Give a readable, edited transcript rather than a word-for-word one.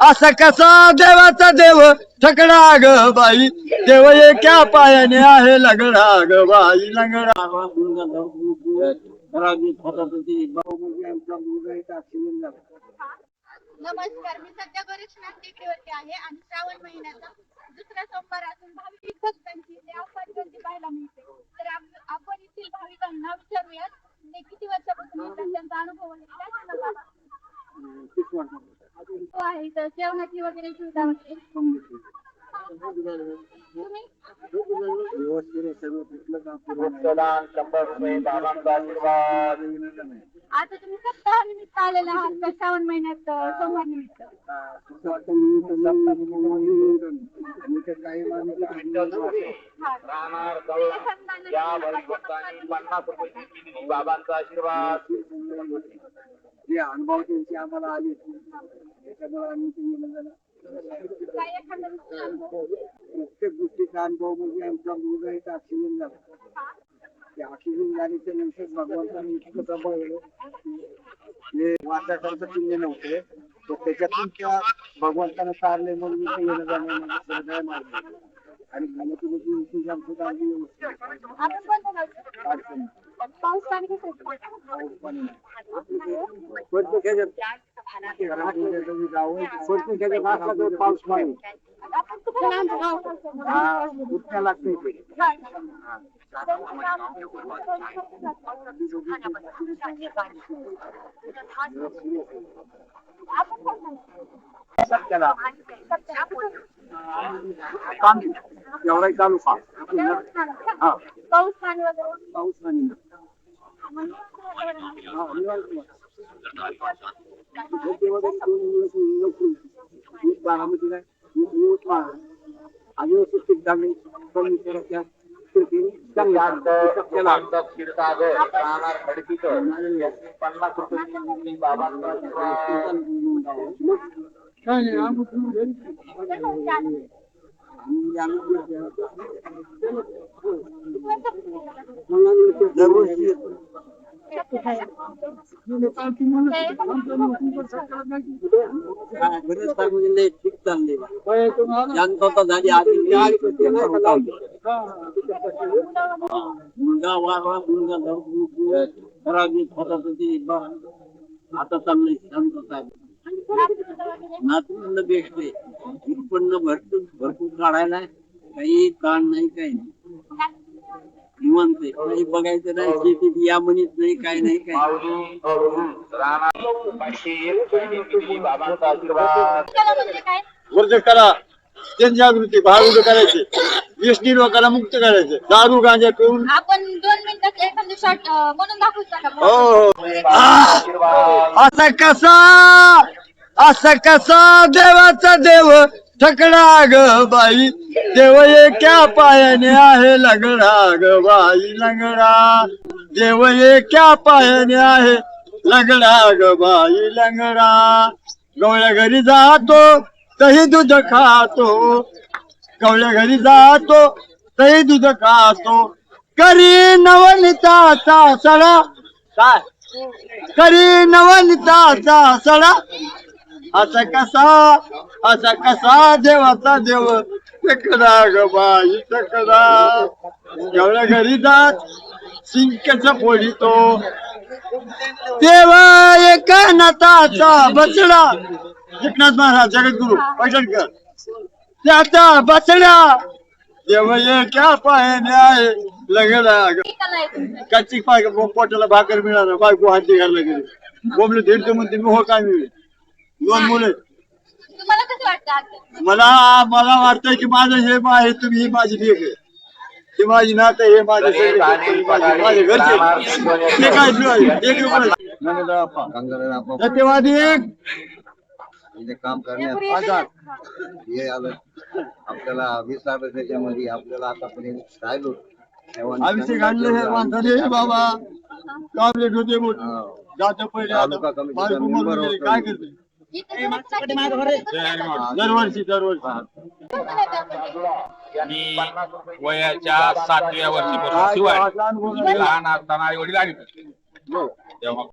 असा कसा देवाचा देव ठकडा ग बाई देव एका पायाने आहे लंगडा ग बाई लंगडा. नमस्कार, मी सध्या गोरक्षनाथ टेकडीवरती आहे आणि श्रावण महिन्याचा दुसरा सोमवार असून भाविक भक्तांची इथे अफाट गर्दी पाहायला मिळते. तर आपण येथील भाविकांना विचारूयात ते किती वर्षापासून येतात, त्यांचा अनुभव आहे काय सांगाल? आहे तर जेवणाची वगैरे सुविधा वगैरे तुम्ही आता तुम्ही सप्ताह निमित्त आलेला आहात का श्रावण महिन्यात सोमवार निमित्त? बाबांचा आशीर्वाद जे अनुभव त्यांचे आम्हाला आले त्याच्यामुळे आम्ही काय एखादा अनुभव? प्रत्येक गोष्टीचा अनुभव म्हणजे आमचा मुलगा एक ऍक्सिडेंट झाला. ते ऍक्सिडेंट झाल्याच्या नंतर भगवंतांनी इतकं दबावलं हे वाचायचं चिन्ह नव्हते तर त्याच्यातून त्या भगवंतानं सारले म्हणून येणं जाणं मारले आणि खाण्यापिण्याची इंतजाम सुद्धा आपण कोणत्या गावचे? पाऊस पाणी कसं पाऊस पाणी आपण कुठे लागते एवढाही चालू पाऊस पाणी वगैरे पाऊस पाणी बारामतीला आणि चांगली ₹50 ठीक चालले जनता झाली आधी मुलगा वाढवा मुलगा आता चाललंय शांतता नातूंना बेस्ट आहे उत्पन्न भरपूर काढायला काही ताण नाही काही नाही निवांत काही बघायचं नाही शेतीत या म्हणत नाही काही नाही काही बाबांचा आशीर्वाद म्हणजे काय? वर्ग करा जनजागृती भारूड करायचे व्यसनी लोकांना मुक्त करायचे दारू गांजा पिऊन आपण 2 मिनिटात एखादी शॉट म्हणून दाखवू का? हो असा कसा देवाचा देव ठकडा ग बाई देव एका पायाने आहे लंगडा ग बाई लंगडा देव एका पायाने आहे लंगडा ग बाई लंगडा गवळ्या घरी जातो तही दूध खातो गवळ्या घरी जातो तही दूध खातो करी नवनीताचा सडा काय करी नवनीताचा सडा असा कसा देवाचा देव टकडा ग बाई टकडा गवळ्या घरी जात सिंकचा फोडितो देवा एका नाताचा बचडा एकनाथ महाराज जगद्गुरु पैठणकर त्याचा बचडा देव एका पायाने आहे लंगडा कच्ची पाय पोटाला भाकर मिळालं बायको हाती घालला गेली बोंबले दीड म्हणते मी हो काय मिळेल 2 मुलं तुम्हाला कसं वाटतं? मला वाटतंय की माझं हे आहे तुम्ही ही माझी लेक आहे ही माझी नात हे माझे माझे घरचे ते काय सत्यवादी काम करण्यात हे आलं आपल्याला 20 त्याच्यामध्ये आपल्याला आतापर्यंत राहिलो अभिषेक आणले हे माणसाने बाबा कामलेट होते जात पहिले काय करते दरवर्षी मी वयाच्या 7व्या वर्षीपासून शिवाय लहान असताना आई वडील आली तेव्हा